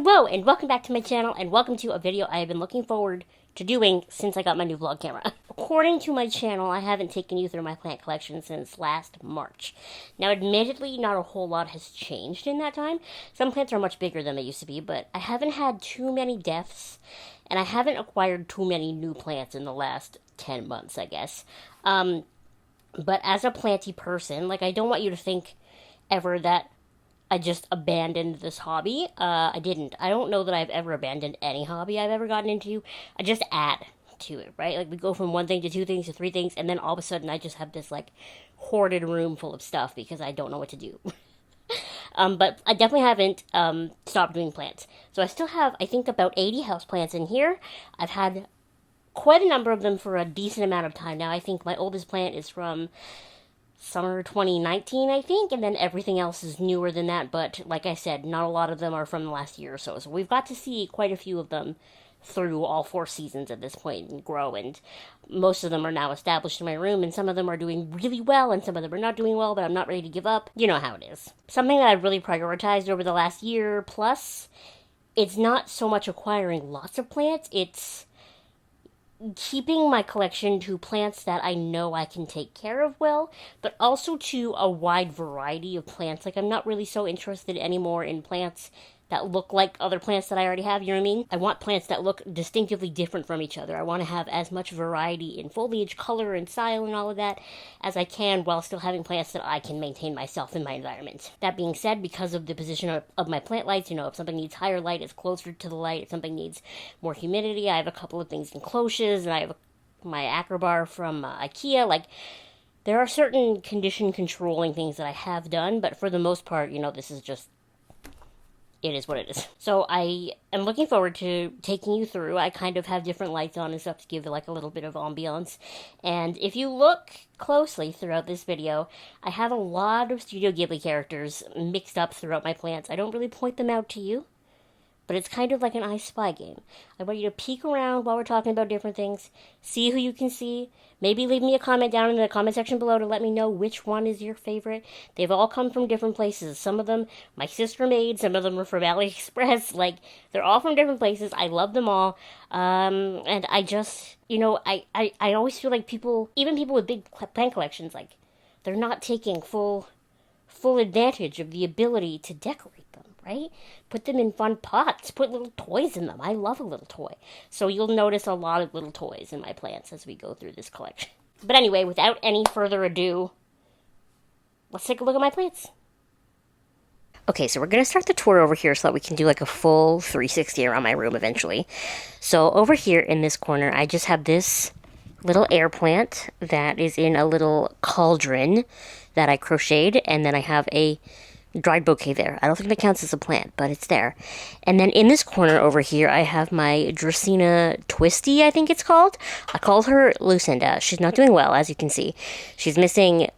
Hello and welcome back to my channel and welcome to a video I have been looking forward to doing since I got my new vlog camera. According to my channel, I haven't taken you through my plant collection since last March. Now admittedly, not a whole lot has changed in that time. Some plants are much bigger than they used to be, but I haven't had too many deaths and I haven't acquired too many new plants in the last 10 months, I guess. But as a planty person, I don't want you to think ever that I just abandoned this hobby. I didn't. I don't know that I've ever abandoned any hobby I've ever gotten into. I just add to it, right? We go from one thing to two things to three things, and then all of a sudden I just have this, hoarded room full of stuff because I don't know what to do. But I definitely haven't stopped doing plants. So I still have, I think, about 80 houseplants in here. I've had quite a number of them for a decent amount of time now. I think my oldest plant is from summer 2019, I think, and then everything else is newer than that, but like I said, not a lot of them are from the last year or so, so we've got to see quite a few of them through all 4 seasons at this point and grow, and most of them are now established in my room, and some of them are doing really well, and some of them are not doing well, but I'm not ready to give up. You know how it is. Something that I've really prioritized over the last year plus, it's not so much acquiring lots of plants, it's keeping my collection to plants that I know I can take care of well, but also to a wide variety of plants. I'm not really so interested anymore in plants that look like other plants that I already have, you know what I mean? I want plants that look distinctively different from each other. I want to have as much variety in foliage, color, and style and all of that as I can while still having plants that I can maintain myself in my environment. That being said, because of the position of my plant lights, if something needs higher light, it's closer to the light. If something needs more humidity, I have a couple of things in cloches, and I have my Acrobar from IKEA. There are certain condition controlling things that I have done, but for the most part, this is just it is what it is. So I am looking forward to taking you through. I kind of have different lights on and stuff to give it a little bit of ambiance. And if you look closely throughout this video, I have a lot of Studio Ghibli characters mixed up throughout my plants. I don't really point them out to you, but it's kind of like an I Spy game. I want you to peek around while we're talking about different things, see who you can see, maybe leave me a comment down in the comment section below to let me know which one is your favorite. They've all come from different places. Some of them my sister made, some of them were from AliExpress. They're all from different places. I love them all. And I just, I always feel like people, even people with big plant collections, they're not taking full advantage of the ability to decorate them, right? Put them in fun pots. Put little toys in them. I love a little toy. So you'll notice a lot of little toys in my plants as we go through this collection. But anyway, without any further ado, let's take a look at my plants. Okay, so we're going to start the tour over here so that we can do a full 360 around my room eventually. So over here in this corner, I just have this little air plant that is in a little cauldron that I crocheted, and then I have a dried bouquet there. I don't think that counts as a plant, but it's there. And then in this corner over here, I have my Dracaena Twisty, I think it's called. I call her Lucinda. She's not doing well, as you can see. She's missing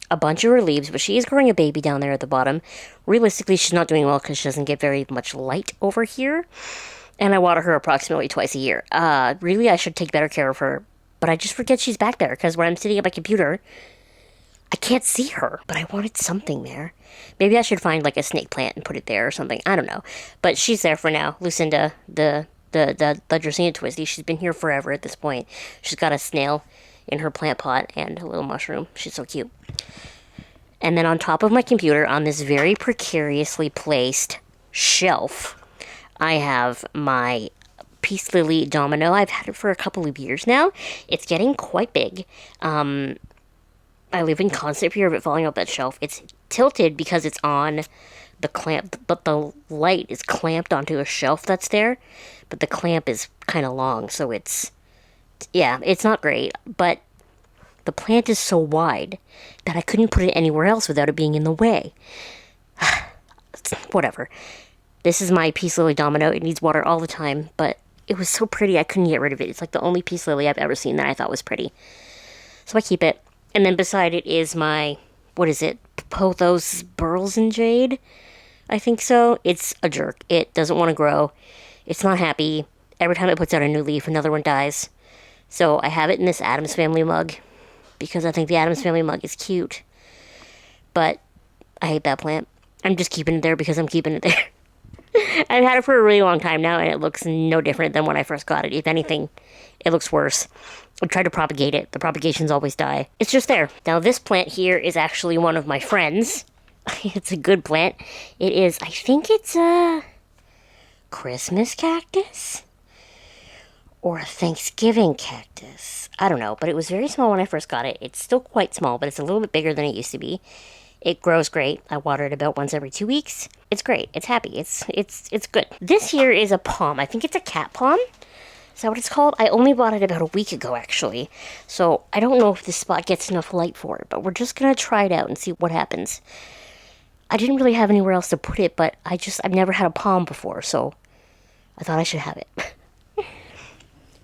a bunch of her leaves, but she is growing a baby down there at the bottom. Realistically, she's not doing well because she doesn't get very much light over here. And I water her approximately twice a year. Really, I should take better care of her, but I just forget she's back there because when I'm sitting at my computer, I can't see her, but I wanted something there. Maybe I should find a snake plant and put it there or something. I don't know. But she's there for now. Lucinda, the Dracaena Twisty. She's been here forever at this point. She's got a snail in her plant pot and a little mushroom. She's so cute. And then on top of my computer, on this very precariously placed shelf, I have my Peace Lily domino. I've had it for a couple of years now. It's getting quite big. I live in constant fear of it falling off that shelf. It's tilted because it's on the clamp, but the light is clamped onto a shelf that's there, but the clamp is kind of long, so it's not great, but the plant is so wide that I couldn't put it anywhere else without it being in the way. Whatever. This is my Peace Lily domino. It needs water all the time, but it was so pretty I couldn't get rid of it. It's the only Peace Lily I've ever seen that I thought was pretty. So I keep it. And then beside it is my, what is it? Pothos Burls and Jade? I think so. It's a jerk. It doesn't want to grow. It's not happy. Every time it puts out a new leaf, another one dies. So I have it in this Addams Family mug because I think the Addams Family mug is cute. But I hate that plant. I'm just keeping it there because I'm keeping it there. I've had it for a really long time now, and it looks no different than when I first got it. If anything, it looks worse. I tried to propagate it. The propagations always die. It's just there. Now, this plant here is actually one of my friends. It's a good plant. It is, I think it's a Christmas cactus? Or a Thanksgiving cactus. I don't know, but it was very small when I first got it. It's still quite small, but it's a little bit bigger than it used to be. It grows great. I water it about once every 2 weeks. It's great. It's happy. It's good. This here is a palm. I think it's a cat palm. Is that what it's called? I only bought it about a week ago, actually. So I don't know if this spot gets enough light for it, but we're just going to try it out and see what happens. I didn't really have anywhere else to put it, but I've never had a palm before, so I thought I should have it.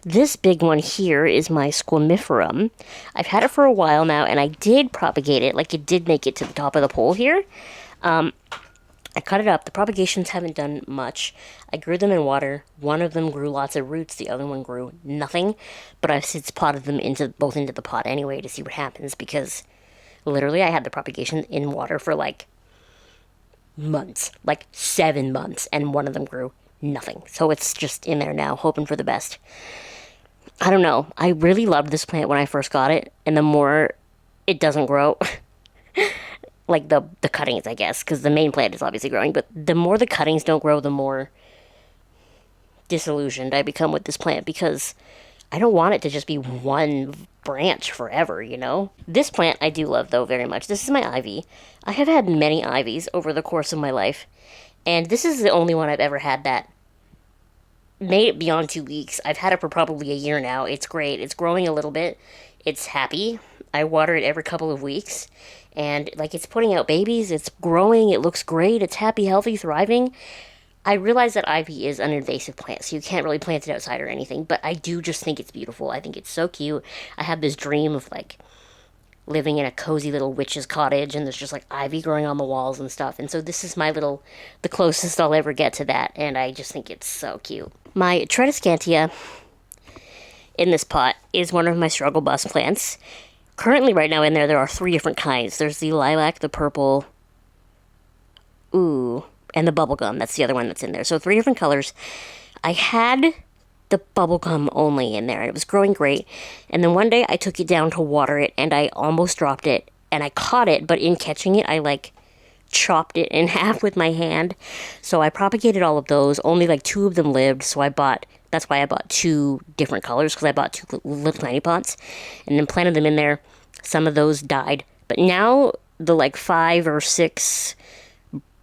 This big one here is my squamiferum. I've had it for a while now, and I did propagate it. Like, it did make it to the top of the pole here. I cut it up. The propagations haven't done much. I grew them in water. One of them grew lots of roots. The other one grew nothing. But I've since potted them both into the pot anyway to see what happens, because literally I had the propagation in water for, like, months. Like, 7 months. And one of them grew nothing. So it's just in there now, hoping for the best. I don't know. I really loved this plant when I first got it, and the more it doesn't grow, like the cuttings, I guess, because the main plant is obviously growing, but the more the cuttings don't grow, the more disillusioned I become with this plant, because I don't want it to just be one branch forever, you know? This plant I do love, though, very much. This is my ivy. I have had many ivies over the course of my life, and this is the only one I've ever had that made it beyond 2 weeks. I've had it for probably a year now. It's great. It's growing a little bit. It's happy. I water it every couple of weeks. And, like, it's putting out babies. It's growing. It looks great. It's happy, healthy, thriving. I realize that ivy is an invasive plant, so you can't really plant it outside or anything. But I do just think it's beautiful. I think it's so cute. I have this dream of, like, living in a cozy little witch's cottage, and there's just, like, ivy growing on the walls and stuff. And so this is the closest I'll ever get to that, and I just think it's so cute. My Tradescantia in this pot is one of my struggle bus plants. Currently, right now in there are 3 different kinds. There's the lilac, the purple, and the bubblegum. That's the other one that's in there. So 3 different colors. I had the bubblegum only in there, and it was growing great. And then one day I took it down to water it, and I almost dropped it, and I caught it, but in catching it, I, like, chopped it in half with my hand. So I propagated all of those. Only, like, 2 of them lived, so that's why I bought 2 different colors, because I bought 2 little tiny pots, and then planted them in there. Some of those died. But now, the, like, 5 or 6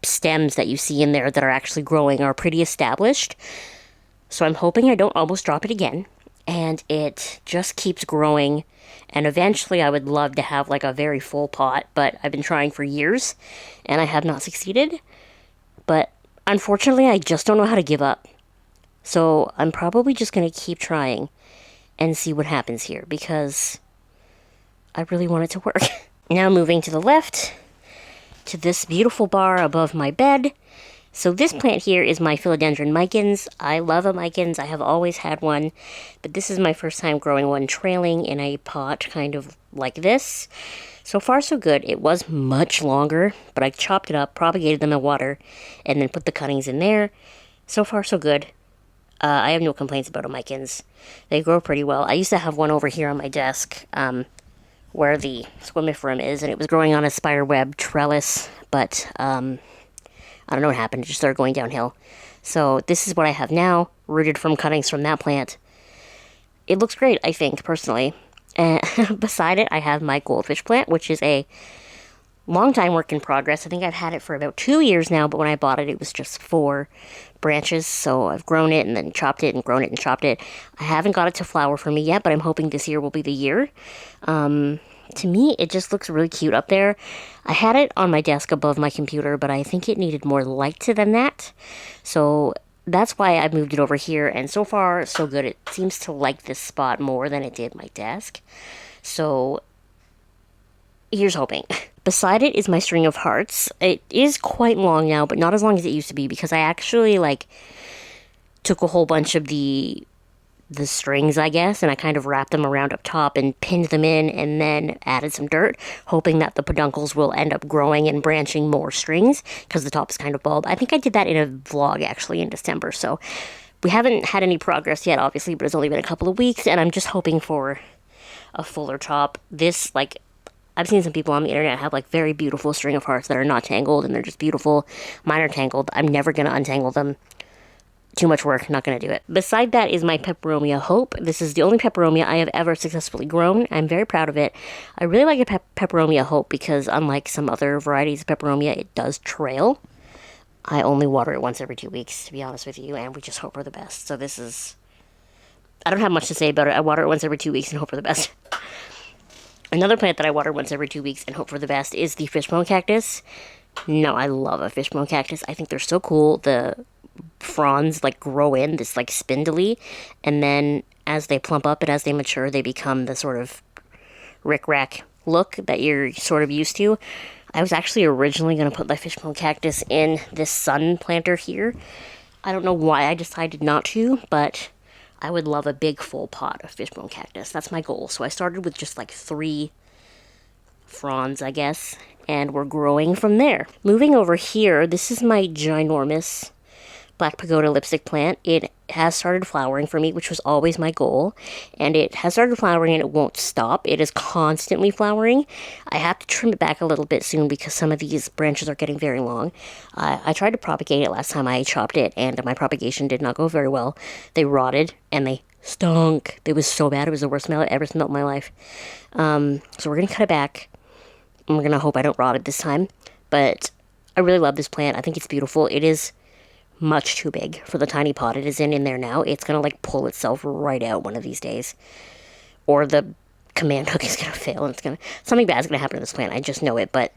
stems that you see in there that are actually growing are pretty established. So I'm hoping I don't almost drop it again, and it just keeps growing, and eventually I would love to have, like, a very full pot, but I've been trying for years, and I have not succeeded. But unfortunately, I just don't know how to give up. So I'm probably just going to keep trying and see what happens here, because I really want it to work. Now moving to the left, to this beautiful bar above my bed. So this plant here is my philodendron micans. I love a micans. I have always had one, but this is my first time growing one trailing in a pot kind of like this. So far so good. It was much longer, but I chopped it up, propagated them in water, and then put the cuttings in there. So far so good. I have no complaints about micans. They grow pretty well. I used to have one over here on my desk where the squamiferum is, and it was growing on a spiderweb trellis, but I don't know what happened. It just started going downhill. So this is what I have now, rooted from cuttings from that plant. It looks great, I think, personally. And beside it, I have my goldfish plant, which is a long time work in progress. I think I've had it for about 2 years now, but when I bought it, it was just 4 branches. So I've grown it and then chopped it and grown it and chopped it. I haven't got it to flower for me yet, but I'm hoping this year will be the year. To me, it just looks really cute up there. I had it on my desk above my computer, but I think it needed more light than that. So that's why I moved it over here, and so far, so good. It seems to like this spot more than it did my desk. So here's hoping. Beside it is my string of hearts. It is quite long now, but not as long as it used to be, because I actually, like, took a whole bunch of the the strings, I guess, and I kind of wrapped them around up top and pinned them in and then added some dirt, hoping that the peduncles will end up growing and branching more strings because the top is kind of bald. I think I did that in a vlog actually in December, so we haven't had any progress yet, obviously, but it's only been a couple of weeks, and I'm just hoping for a fuller top. This, like, I've seen some people on the internet have, like, very beautiful string of hearts that are not tangled, and they're just beautiful. Mine are tangled. I'm never going to untangle them. Too much work, not going to do it. Beside that is my Peperomia Hope. This is the only Peperomia I have ever successfully grown. I'm very proud of it. I really like a Peperomia Hope because unlike some other varieties of Peperomia, it does trail. I only water it once every 2 weeks, to be honest with you, and we just hope for the best. So this is... I don't have much to say about it. I water it once every 2 weeks and hope for the best. Another plant that I water once every 2 weeks and hope for the best is the fishbone cactus. No, I love a fishbone cactus. I think they're so cool. The fronds, like, grow in this, like, spindly, and then as they plump up and as they mature, they become the sort of rick-rack look that you're sort of used to. I was actually originally going to put my fishbone cactus in this sun planter here. I don't know why I decided not to, but I would love a big full pot of fishbone cactus. That's my goal. So I started with just like 3 fronds, I guess, and we're growing from there. Moving over here, this is my ginormous Black Pagoda lipstick plant. It has started flowering for me, which was always my goal, and it has started flowering and it won't stop. It is constantly flowering. I have to trim it back a little bit soon because some of these branches are getting very long. I tried to propagate it last time I chopped it, and my propagation did not go very well. They rotted and they stunk. It was so bad. It was the worst smell I ever smelled in my life. So we're going to cut it back. I'm going to hope I don't rot it this time, but I really love this plant. I think it's beautiful. It is much too big for the tiny pot it is in there now. It's gonna like pull itself right out one of these days, or the command hook is gonna fail and something bad's gonna happen to this plant. I just know it, but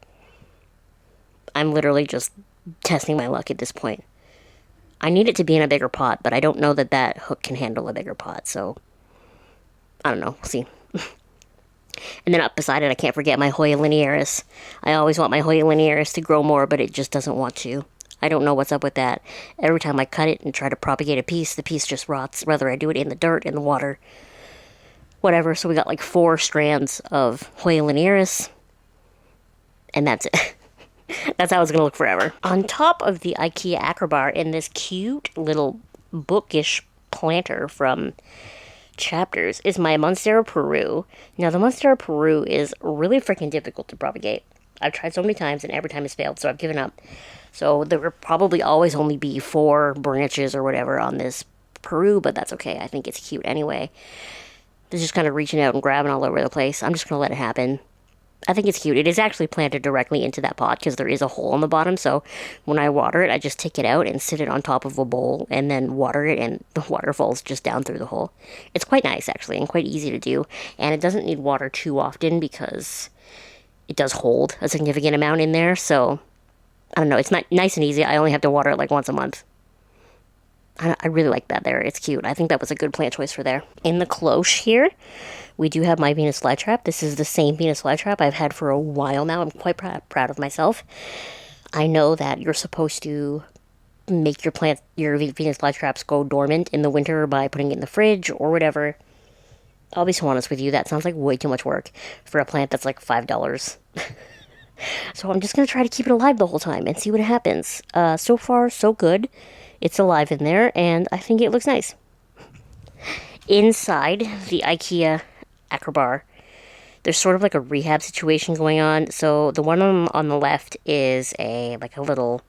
I'm literally just testing my luck at this point. I need it to be in a bigger pot, but I don't know that that hook can handle a bigger pot, so I don't know. We'll see. And then up beside it, I can't forget my Hoya linearis. I always want my Hoya linearis to grow more, but it just doesn't want to. I don't know what's up with that. Every time I cut it and try to propagate a piece, the piece just rots, whether I do it in the dirt, in the water, whatever. So we got like 4 strands of Hoya linearis, and that's it. That's how it's going to look forever. On top of the IKEA Acrobar in this cute little bookish planter from Chapters is my Monstera Peru. Now, the Monstera Peru is really freaking difficult to propagate. I've tried so many times, and every time it's failed, so I've given up. So there will probably always only be 4 branches or whatever on this Peru, but that's okay. I think it's cute anyway. It's just kind of reaching out and grabbing all over the place. I'm just going to let it happen. I think it's cute. It is actually planted directly into that pot because there is a hole on the bottom, so when I water it, I just take it out and sit it on top of a bowl and then water it, and the water falls just down through the hole. It's quite nice, actually, and quite easy to do, and it doesn't need water too often because it does hold a significant amount in there, so I don't know. It's not nice and easy. I only have to water it like once a month. I really like that there. It's cute. I think that was a good plant choice for there. In the cloche here, we do have my Venus flytrap. This is the same Venus flytrap I've had for a while now. I'm quite proud of myself. I know that you're supposed to make your Venus flytraps go dormant in the winter by putting it in the fridge or whatever. I'll be so honest with you, that sounds like way too much work for a plant that's like $5. So I'm just going to try to keep it alive the whole time and see what happens. So far, so good. It's alive in there, and I think it looks nice. Inside the IKEA Acrobar, there's sort of like a rehab situation going on. So the one on the left is a little,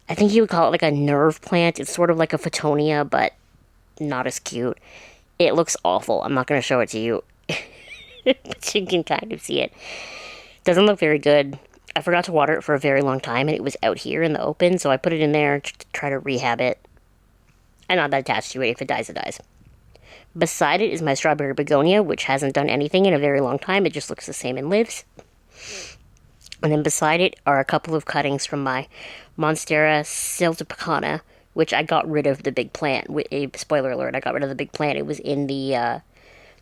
I think you would call it like a nerve plant. It's sort of like a Photonia, but not as cute. It looks awful. I'm not going to show it to you, but you can kind of see it. Doesn't look very good. I forgot to water it for a very long time, and it was out here in the open, so I put it in there to try to rehab it. I'm not that attached to it. If it dies, it dies. Beside it is my strawberry begonia, which hasn't done anything in a very long time. It just looks the same and lives. And then beside it are a couple of cuttings from my Monstera siltepecana, which I got rid of the big plant. Spoiler alert, I got rid of the big plant. It was in the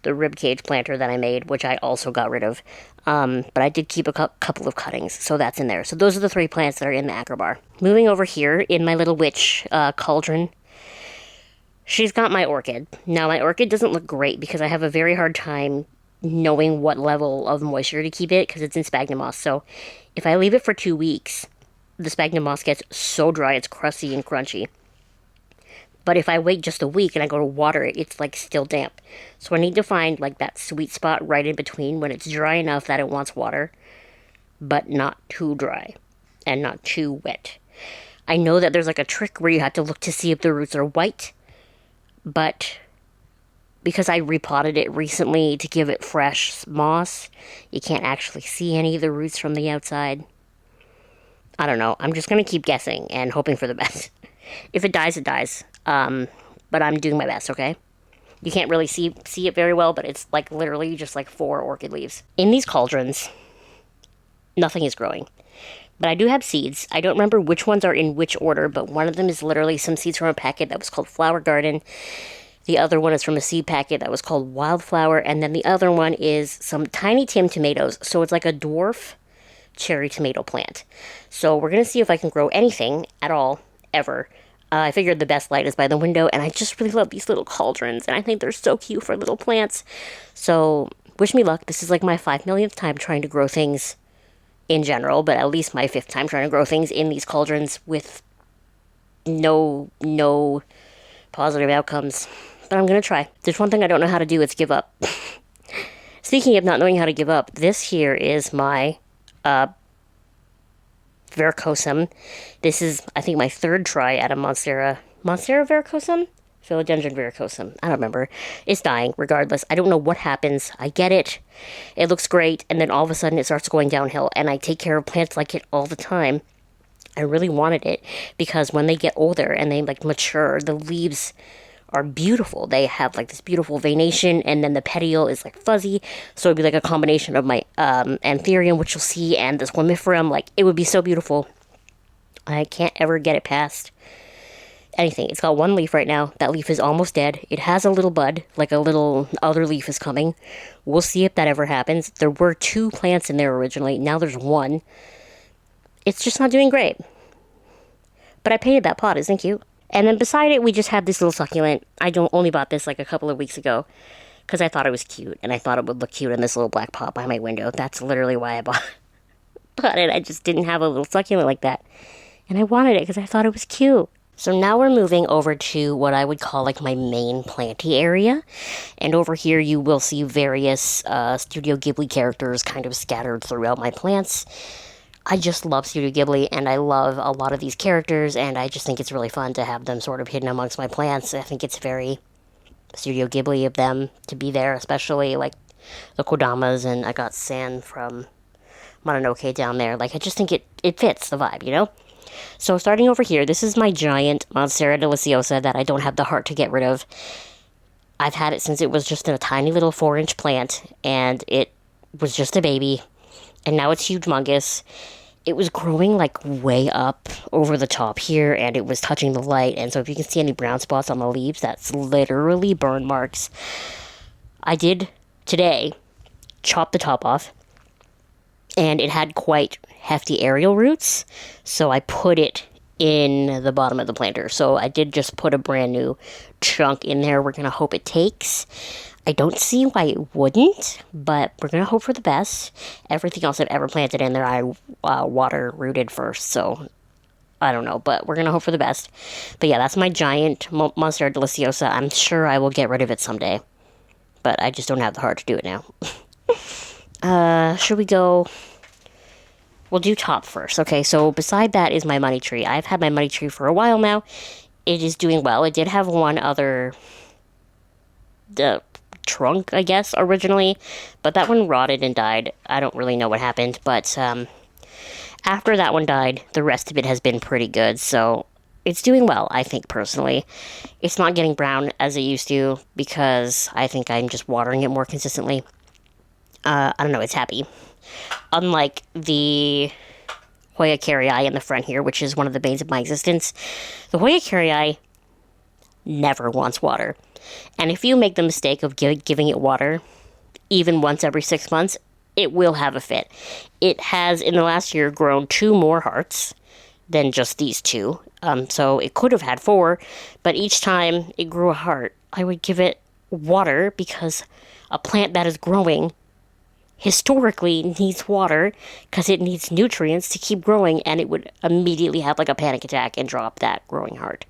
ribcage planter that I made, which I also got rid of. But I did keep a couple of cuttings, so that's in there. So those are the 3 plants that are in the Acrobar. Moving over here in my little witch cauldron, she's got my orchid. Now, my orchid doesn't look great because I have a very hard time knowing what level of moisture to keep it because it's in sphagnum moss. So if I leave it for 2 weeks, the sphagnum moss gets so dry it's crusty and crunchy. But if I wait just a week and I go to water it, it's like still damp. So I need to find like that sweet spot right in between when it's dry enough that it wants water, but not too dry and not too wet. I know that there's like a trick where you have to look to see if the roots are white, but because I repotted it recently to give it fresh moss, you can't actually see any of the roots from the outside. I don't know. I'm just going to keep guessing and hoping for the best. If it dies, it dies. But I'm doing my best, okay? You can't really see it very well, but it's like literally just like 4 orchid leaves. In these cauldrons, nothing is growing. But I do have seeds. I don't remember which ones are in which order, but one of them is literally some seeds from a packet that was called Flower Garden. The other one is from a seed packet that was called Wildflower, and then the other one is some Tiny Tim tomatoes. So it's like a dwarf cherry tomato plant. So we're going to see if I can grow anything at all, ever. I figured the best light is by the window, and I just really love these little cauldrons, and I think they're so cute for little plants. So wish me luck. This is like my 5 millionth time trying to grow things in general, but at least my 5th time trying to grow things in these cauldrons with no positive outcomes. But I'm going to try. There's one thing I don't know how to do, it's give up. Speaking of not knowing how to give up, this here is my verrucosum. This is, I think, my 3rd try at a Monstera verrucosum? Philodendron verrucosum. I don't remember. It's dying, regardless. I don't know what happens. I get it. It looks great, and then all of a sudden it starts going downhill, and I take care of plants like it all the time. I really wanted it, because when they get older and they, like, mature, the leaves are beautiful. They have, like, this beautiful veination, and then the petiole is, like, fuzzy, so it'd be, like, a combination of my anthurium, which you'll see, and this wimiferum. Like, it would be so beautiful. I can't ever get it past anything. It's got 1 leaf right now. That leaf is almost dead. It has a little bud, like a little other leaf is coming. We'll see if that ever happens. There were 2 plants in there originally. Now there's 1. It's just not doing great. But I painted that pot. Isn't it cute? And then beside it, we just had this little succulent. I only bought this like a couple of weeks ago because I thought it was cute, and I thought it would look cute in this little black pot by my window. That's literally why I bought it. I just didn't have a little succulent like that. And I wanted it because I thought it was cute. So now we're moving over to what I would call like my main planty area. And over here you will see various Studio Ghibli characters kind of scattered throughout my plants. I just love Studio Ghibli, and I love a lot of these characters, and I just think it's really fun to have them sort of hidden amongst my plants. I think it's very Studio Ghibli of them to be there, especially like the Kodamas, and I got San from Mononoke down there. Like, I just think it fits the vibe, you know? So starting over here, this is my giant Monstera deliciosa that I don't have the heart to get rid of. I've had it since it was just a tiny little 4-inch plant, and it was just a baby, and now it's humongous. It was growing like way up over the top here, and it was touching the light, and so if you can see any brown spots on the leaves, that's literally burn marks. I did today chop the top off, and it had quite hefty aerial roots, so I put it in the bottom of the planter. So I did just put a brand new chunk in there. We're gonna hope it takes. I don't see why it wouldn't, but we're gonna hope for the best. Everything else I've ever planted in there, I water rooted first, so I don't know, but we're gonna hope for the best. But yeah, that's my giant Monstera deliciosa. I'm sure I will get rid of it someday, but I just don't have the heart to do it now. Should we go? We'll do top first. Okay, so beside that is my money tree. I've had my money tree for a while now. It is doing well. It did have one other trunk, I guess, originally, but that one rotted and died. I don't really know what happened, but after that one died, the rest of it has been pretty good, so it's doing well, I think, personally. It's not getting brown as it used to, because I think I'm just watering it more consistently. I don't know, it's happy. Unlike the Hoya carrii in the front here, which is one of the banes of my existence, the Hoya carrii never wants water. And if you make the mistake of giving it water, even once every 6 months, it will have a fit. It has, in the last year, grown 2 more hearts, than just these two. So it could have had four, but each time it grew a heart, I would give it water because a plant that is growing historically needs water because it needs nutrients to keep growing, and it would immediately have like a panic attack and drop that growing heart.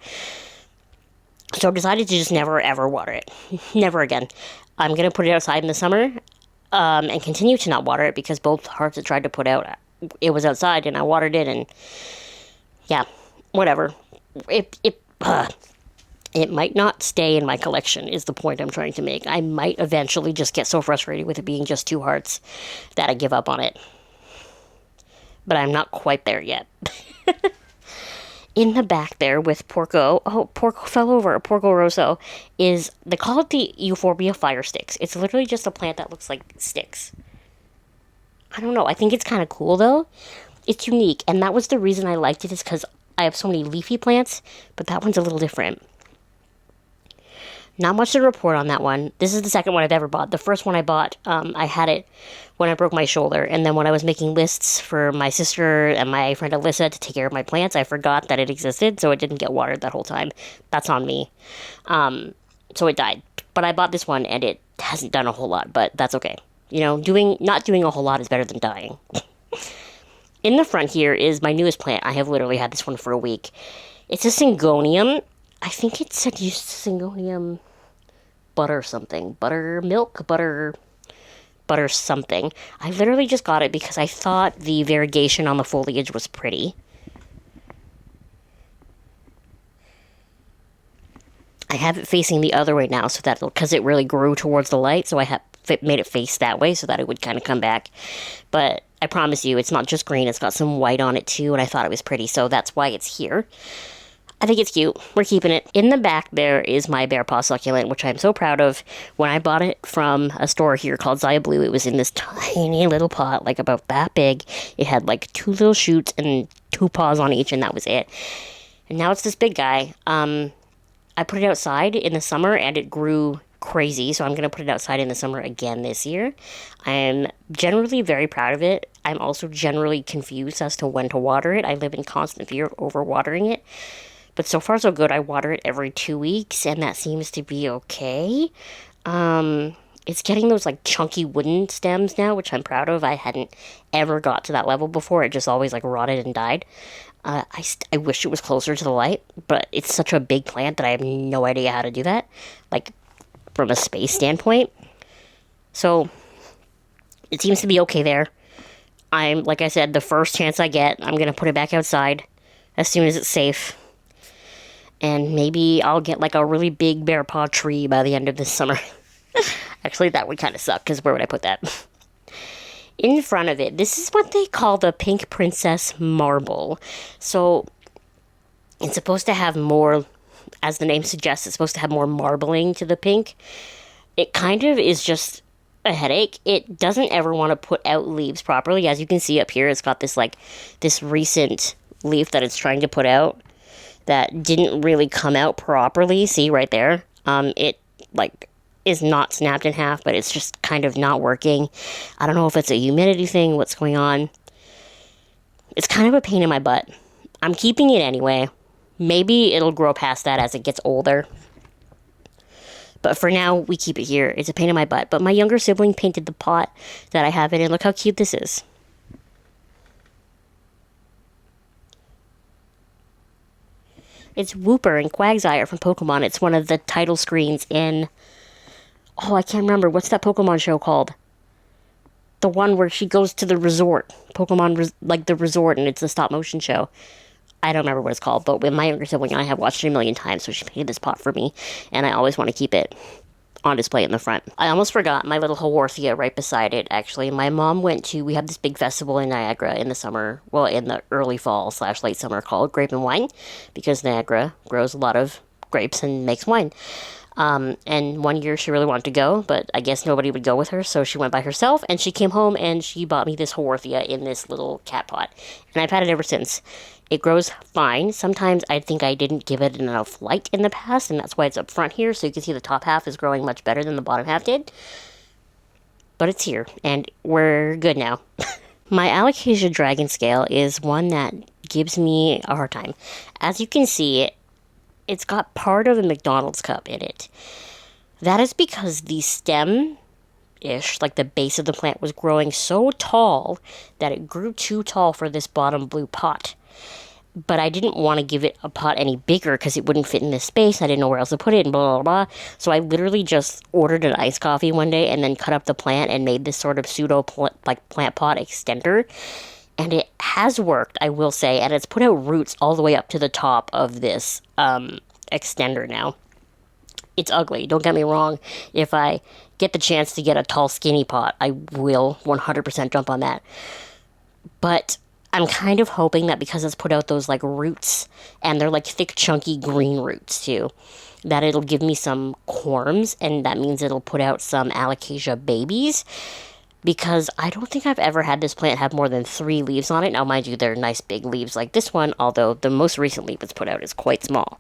So I decided to just never ever water it. Never again. I'm going to put it outside in the summer and continue to not water it because both hearts it tried to put out, it was outside and I watered it, and yeah, whatever. It might not stay in my collection is the point I'm trying to make. I might eventually just get so frustrated with it being just two hearts that I give up on it. But I'm not quite there yet. In the back there with Porco, Porco fell over, Porco Rosso, they call it the Euphorbia fire sticks. It's literally just a plant that looks like sticks. I don't know, I think it's kind of cool though. It's unique, and that was the reason I liked it, is because I have so many leafy plants, but that one's a little different. Not much to report on that one. This is the second one I've ever bought. The first one I bought, I had it when I broke my shoulder. And then when I was making lists for my sister and my friend Alyssa to take care of my plants, I forgot that it existed, so it didn't get watered that whole time. That's on me. So it died. But I bought this one, and it hasn't done a whole lot, but that's okay. You know, not doing a whole lot is better than dying. In the front here is my newest plant. I have literally had this one for a week. It's a Syngonium. I think it said Syngonium butter something. Buttermilk? Butter something. I literally just got it because I thought the variegation on the foliage was pretty. I have it facing the other way now, so that, because it really grew towards the light, so I have made it face that way so that it would kind of come back. But I promise you, it's not just green, it's got some white on it too, and I thought it was pretty, so that's why it's here. I think it's cute. We're keeping it. In the back there is my bear paw succulent, which I'm so proud of. When I bought it from a store here called Zaya Blue, it was in this tiny little pot, like about that big. It had like 2 little shoots and 2 paws on each, and that was it. And now it's this big guy. I put it outside in the summer, and it grew crazy, so I'm going to put it outside in the summer again this year. I'm generally very proud of it. I'm also generally confused as to when to water it. I live in constant fear of overwatering it. But so far so good. I water it every 2 weeks, and that seems to be okay. It's getting those like chunky wooden stems now, which I'm proud of. I hadn't ever got to that level before. It just always like rotted and died. I wish it was closer to the light, but it's such a big plant that I have no idea how to do that, like from a space standpoint. So it seems to be okay there. Like I said, the first chance I get, I'm going to put it back outside as soon as it's safe. And maybe I'll get like a really big bear paw tree by the end of this summer. Actually, that would kind of suck, because where would I put that? In front of it, this is what they call the Pink Princess Marble. So it's supposed to have more, as the name suggests, it's supposed to have more marbling to the pink. It kind of is just a headache. It doesn't ever want to put out leaves properly. As you can see up here, it's got this like this recent leaf that it's trying to put out that didn't really come out properly. See right there? It like is not snapped in half, but it's just kind of not working. I don't know if it's a humidity thing, what's going on. It's kind of a pain in my butt. I'm keeping it anyway. Maybe it'll grow past that as it gets older. But for now, we keep it here. It's a pain in my butt. But my younger sibling painted the pot that I have it in. Look how cute this is. It's Wooper and Quagsire from Pokemon. It's one of the title screens in... Oh, I can't remember. What's that Pokemon show called? The one where she goes to the resort. Pokemon, like the resort, and it's a stop-motion show. I don't remember what it's called, but with my younger sibling, I have watched it a million times, so she painted this pot for me, and I always want to keep it on display in the front. I almost forgot my little Haworthia right beside it, actually. My mom we have this big festival in Niagara in the summer, well, in the early fall / late summer, called Grape and Wine, because Niagara grows a lot of grapes and makes wine. And one year she really wanted to go, but I guess nobody would go with her, so she went by herself, and she came home and she bought me this Haworthia in this little cat pot, and I've had it ever since. It grows fine. Sometimes I think I didn't give it enough light in the past, and that's why it's up front here, so you can see the top half is growing much better than the bottom half did. But it's here, and we're good now. My Alocasia Dragon Scale is one that gives me a hard time. As you can see, it's got part of a McDonald's cup in it. That is because the stem-ish, like the base of the plant, was growing so tall that it grew too tall for this bottom blue pot. But I didn't want to give it a pot any bigger because it wouldn't fit in this space. I didn't know where else to put it and blah, blah, blah. So I literally just ordered an iced coffee one day and then cut up the plant and made this sort of plant pot extender. And it has worked, I will say. And it's put out roots all the way up to the top of this extender now. It's ugly, don't get me wrong. If I get the chance to get a tall, skinny pot, I will 100% jump on that. But I'm kind of hoping that because it's put out those, like, roots, and they're, like, thick, chunky green roots, too, that it'll give me some corms, and that means it'll put out some alocasia babies, because I don't think I've ever had this plant have more than 3 leaves on it. Now, mind you, they're nice big leaves like this one, although the most recent leaf it's put out is quite small.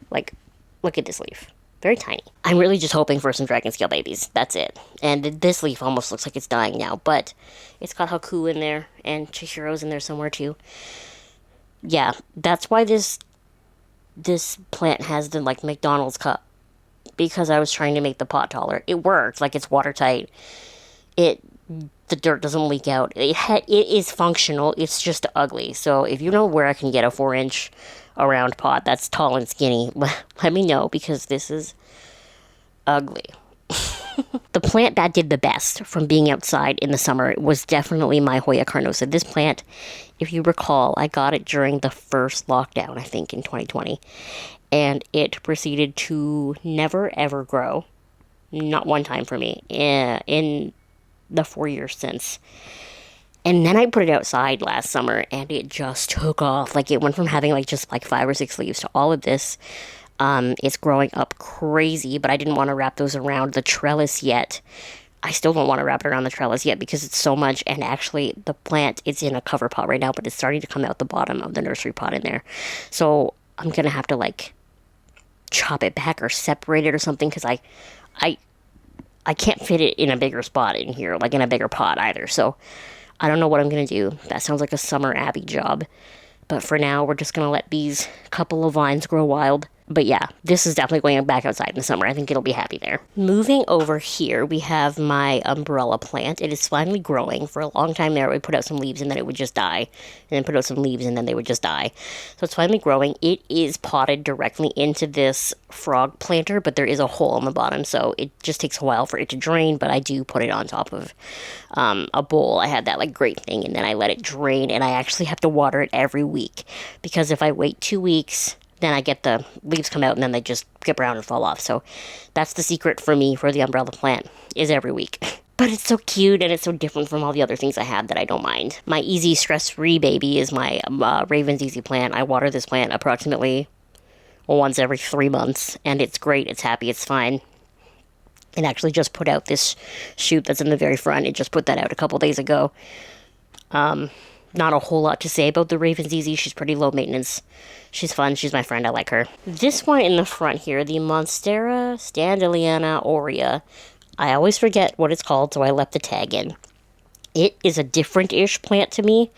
Like, look at this leaf. Very tiny. I'm really just hoping for some dragon scale babies. That's it. And this leaf almost looks like it's dying now, but it's got Haku in there, and Chihiro's in there somewhere too. Yeah, that's why this plant has the, like, McDonald's cup. Because I was trying to make the pot taller. It worked. Like, it's watertight. The dirt doesn't leak out. It is functional. It's just ugly. So if you know where I can get a 4-inch around pot that's tall and skinny, let me know, because this is ugly. The plant that did the best from being outside in the summer was definitely my Hoya carnosa. This plant, if you recall, I got it during the first lockdown, I think, in 2020. And it proceeded to never, ever grow. Not one time for me in the 4 years since. And then I put it outside last summer, and it just took off. Like, it went from having, like, just, like, 5 or 6 leaves to all of this. It's growing up crazy, but I didn't want to wrap those around the trellis yet. I still don't want to wrap it around the trellis yet because it's so much. And actually, the plant, it's in a cover pot right now, but it's starting to come out the bottom of the nursery pot in there. So I'm going to have to, like, chop it back or separate it or something, because I can't fit it in a bigger spot in here, like in a bigger pot either. So I don't know what I'm going to do. That sounds like a summer Abby job. But for now, we're just going to let these couple of vines grow wild. But yeah, this is definitely going back outside in the summer. I think it'll be happy there. Moving over here, we have my umbrella plant. It is finally growing. For a long time there, it would put out some leaves and then it would just die. And then put out some leaves and then they would just die. So it's finally growing. It is potted directly into this frog planter, but there is a hole on the bottom. So it just takes a while for it to drain, but I do put it on top of a bowl. I had that, like, great thing, and then I let it drain, and I actually have to water it every week. Because if I wait 2 weeks, then I get the leaves come out and then they just get brown and fall off. So that's the secret for me for the umbrella plant, is every week. But it's so cute and it's so different from all the other things I have that I don't mind. My easy stress-free baby is my Raven's Easy plant. I water this plant approximately once every 3 months, and it's great. It's happy. It's fine. It actually just put out this shoot that's in the very front. It just put that out a couple days ago. Not a whole lot to say about the Raven's Easy. She's pretty low maintenance. She's fun. She's my friend. I like her. This one in the front here, the Monstera Standeliana aurea. I always forget what it's called, so I left the tag in. It is a different-ish plant to me.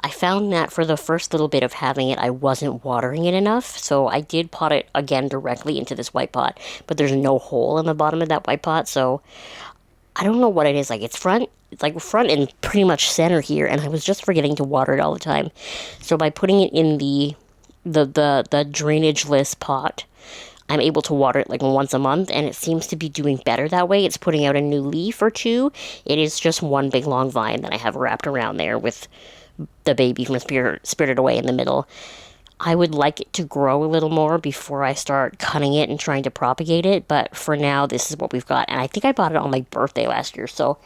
I found that for the first little bit of having it, I wasn't watering it enough, so I did pot it again directly into this white pot, but there's no hole in the bottom of that white pot, so I don't know what it is. Like, it's front and pretty much center here, and I was just forgetting to water it all the time. So by putting it in the drainage-less pot, I'm able to water it like once a month, and it seems to be doing better that way. It's putting out a new leaf or two. It is just one big long vine that I have wrapped around there with the baby from Spirited Away in the middle. I would like it to grow a little more before I start cutting it and trying to propagate it, but for now, this is what we've got. And I think I bought it on my birthday last year, so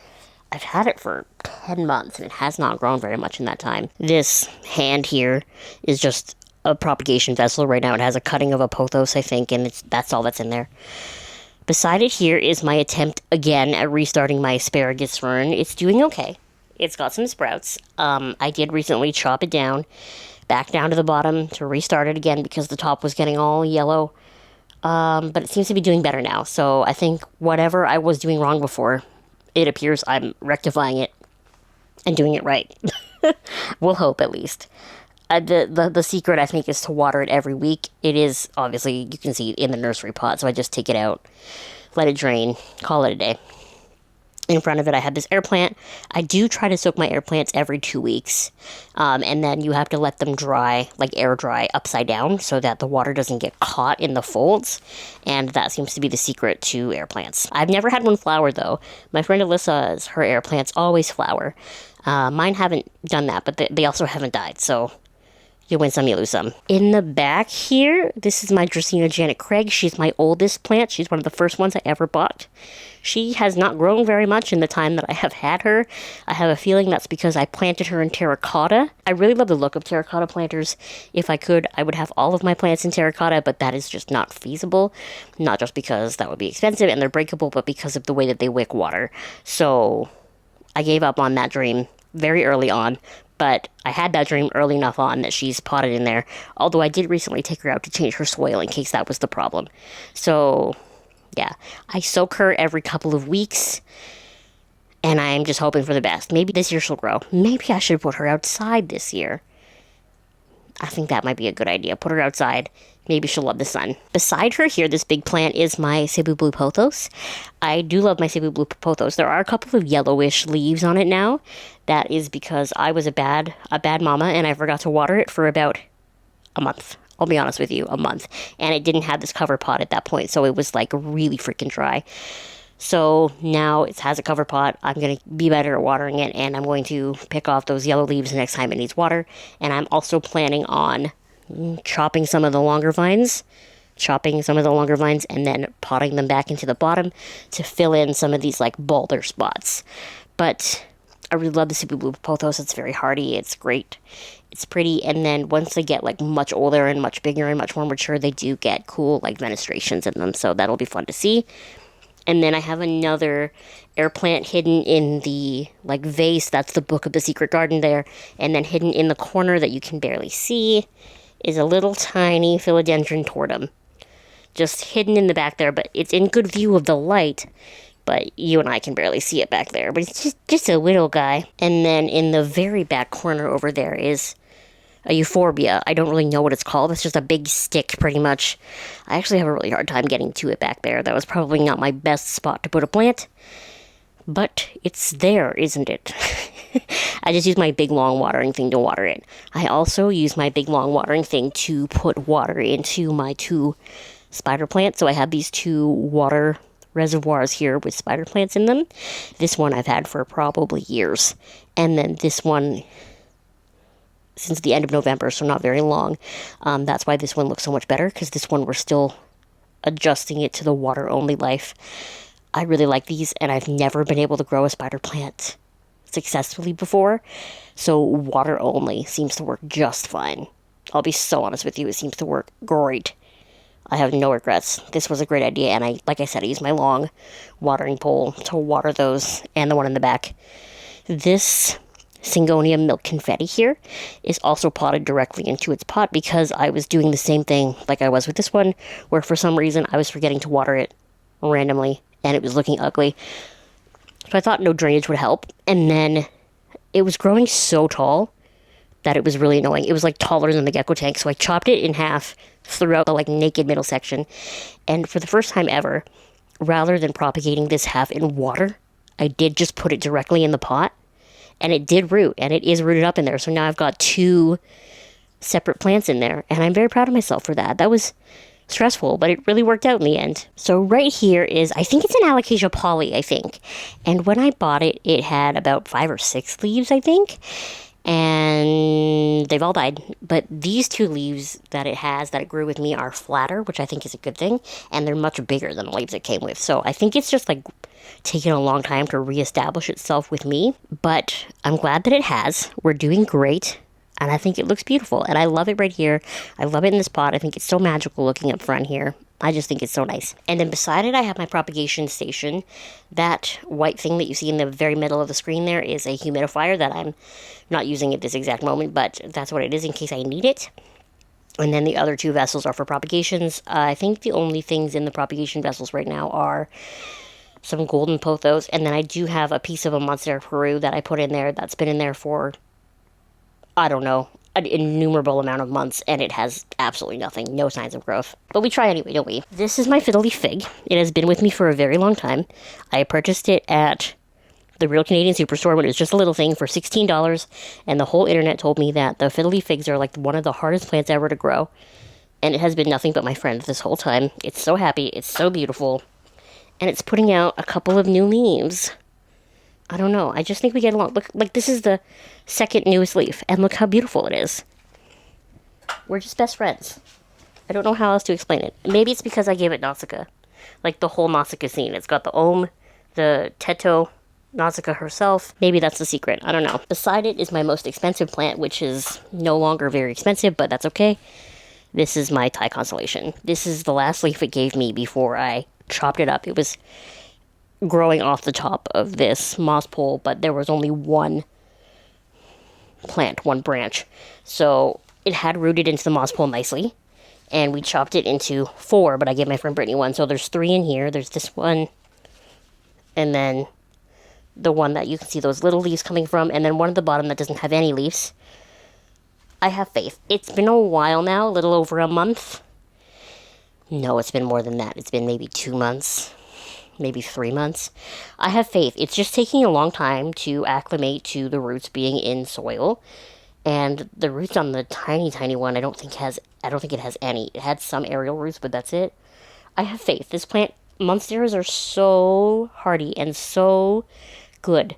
I've had it for 10 months, and it has not grown very much in that time. This hand here is just a propagation vessel right now. It has a cutting of a pothos, I think, and that's all that's in there. Beside it here is my attempt, again, at restarting my asparagus fern. It's doing okay. It's got some sprouts. I did recently chop it down, back down to the bottom to restart it again because the top was getting all yellow. But it seems to be doing better now. So I think whatever I was doing wrong before, it appears I'm rectifying it and doing it right. We'll hope, at least. The secret, I think, is to water it every week. It is, obviously, you can see in the nursery pot, so I just take it out, let it drain, call it a day. In front of it, I have this air plant. I do try to soak my air plants every 2 weeks. And then you have to let them dry, like air dry, upside down so that the water doesn't get caught in the folds. And that seems to be the secret to air plants. I've never had one flower, though. My friend Alyssa's, her air plants always flower. Mine haven't done that, but they also haven't died, so you win some, you lose some. In the back here, this is my Dracaena Janet Craig. She's my oldest plant. She's one of the first ones I ever bought. She has not grown very much in the time that I have had her. I have a feeling that's because I planted her in terracotta. I really love the look of terracotta planters. If I could, I would have all of my plants in terracotta, but that is just not feasible. Not just because that would be expensive and they're breakable, but because of the way that they wick water. So I gave up on that dream very early on. But I had that dream early enough on that she's potted in there. Although I did recently take her out to change her soil in case that was the problem. So, yeah. I soak her every couple of weeks. And I'm just hoping for the best. Maybe this year she'll grow. Maybe I should put her outside this year. I think that might be a good idea. Put her outside. Maybe she'll love the sun. Beside her here, this big plant is my Cebu Blue Pothos. I do love my Cebu Blue Pothos. There are a couple of yellowish leaves on it now. That is because I was a bad mama and I forgot to water it for about a month. I'll be honest with you, a month. And it didn't have this cover pot at that point, so it was like really freaking dry. So now it has a cover pot. I'm going to be better at watering it, and I'm going to pick off those yellow leaves the next time it needs water. And I'm also planning on chopping some of the longer vines, and then potting them back into the bottom to fill in some of these like balder spots. But I really love the Cebu Blue Pothos. It's very hardy. It's great. It's pretty. And then once they get like much older and much bigger and much more mature, they do get cool like fenestrations in them. So that'll be fun to see. And then I have another air plant hidden in the like vase. That's the Book of the Secret Garden there. And then hidden in the corner that you can barely see is a little tiny philodendron tortum. Just hidden in the back there, but it's in good view of the light. But you and I can barely see it back there. But it's just a little guy. And then in the very back corner over there is a euphorbia. I don't really know what it's called. It's just a big stick, pretty much. I actually have a really hard time getting to it back there. That was probably not my best spot to put a plant. But it's there, isn't it? I just use my big, long watering thing to water it. I also use my big, long watering thing to put water into my 2 spider plants. So I have these 2 water reservoirs here with spider plants in them. This one I've had for probably years. And then this one since the end of November, so not very long. That's why this one looks so much better, because this one we're still adjusting it to the water-only life. I really like these, and I've never been able to grow a spider plant successfully before, so water-only seems to work just fine. I'll be so honest with you, it seems to work great. I have no regrets. This was a great idea, and like I said, I use my long watering pole to water those, and the one in the back. This Syngonium milk confetti here is also potted directly into its pot because I was doing the same thing like I was with this one, where for some reason I was forgetting to water it randomly, and it was looking ugly. So I thought no drainage would help, and then it was growing so tall that it was really annoying. It was like taller than the gecko tank, so I chopped it in half throughout the like naked middle section, and for the first time ever, rather than propagating this half in water, I did just put it directly in the pot, and it did root, and it is rooted up in there, so now I've got 2 separate plants in there, and I'm very proud of myself for that. That was stressful, but it really worked out in the end. So right here is, I think it's an Alocasia poly, I think, and when I bought it, it had about 5 or 6 leaves, I think, and they've all died. But these 2 leaves that it grew with me are flatter, which I think is a good thing, and they're much bigger than the leaves it came with. So I think it's just like taken a long time to reestablish itself with me, but I'm glad that it has. We're doing great, and I think it looks beautiful, and I love it right here. I love it in this pot. I think it's so magical looking up front here. I just think it's so nice. And then beside it, I have my propagation station. That white thing that you see in the very middle of the screen there is a humidifier that I'm not using at this exact moment, but that's what it is in case I need it. And then the other 2 vessels are for propagations. I think the only things in the propagation vessels right now are some golden pothos, and then I do have a piece of a Monstera Peru that I put in there that's been in there for, I don't know, an innumerable amount of months, and it has absolutely nothing, no signs of growth. But we try anyway, don't we? This is my fiddle leaf fig. It has been with me for a very long time. I purchased it at the Real Canadian Superstore when it was just a little thing for $16, and the whole internet told me that the fiddle leaf figs are like one of the hardest plants ever to grow. And it has been nothing but my friend this whole time. It's so happy, it's so beautiful, and it's putting out a couple of new leaves. I don't know. I just think we get along. Look, like, this is the second newest leaf, and look how beautiful it is. We're just best friends. I don't know how else to explain it. Maybe it's because I gave it Nausicaa. Like, the whole Nausicaa scene. It's got the Ohm, the Teto, Nausicaa herself. Maybe that's the secret. I don't know. Beside it is my most expensive plant, which is no longer very expensive, but that's okay. This is my Thai constellation. This is the last leaf it gave me before I chopped it up. It was growing off the top of this moss pole, but there was only one plant, one branch. So it had rooted into the moss pole nicely, and we chopped it into 4, but I gave my friend Brittany one. So there's 3 in here. There's this one, and then the one that you can see those little leaves coming from, and then one at the bottom that doesn't have any leaves. I have faith. It's been a while now, a little over a month. No, it's been more than that. It's been maybe 2 months. Maybe 3 months. I have faith. It's just taking a long time to acclimate to the roots being in soil. And the roots on the tiny one, I don't think it has any. It had some aerial roots, but that's it. I have faith. This plant, monsteras are so hardy and so good.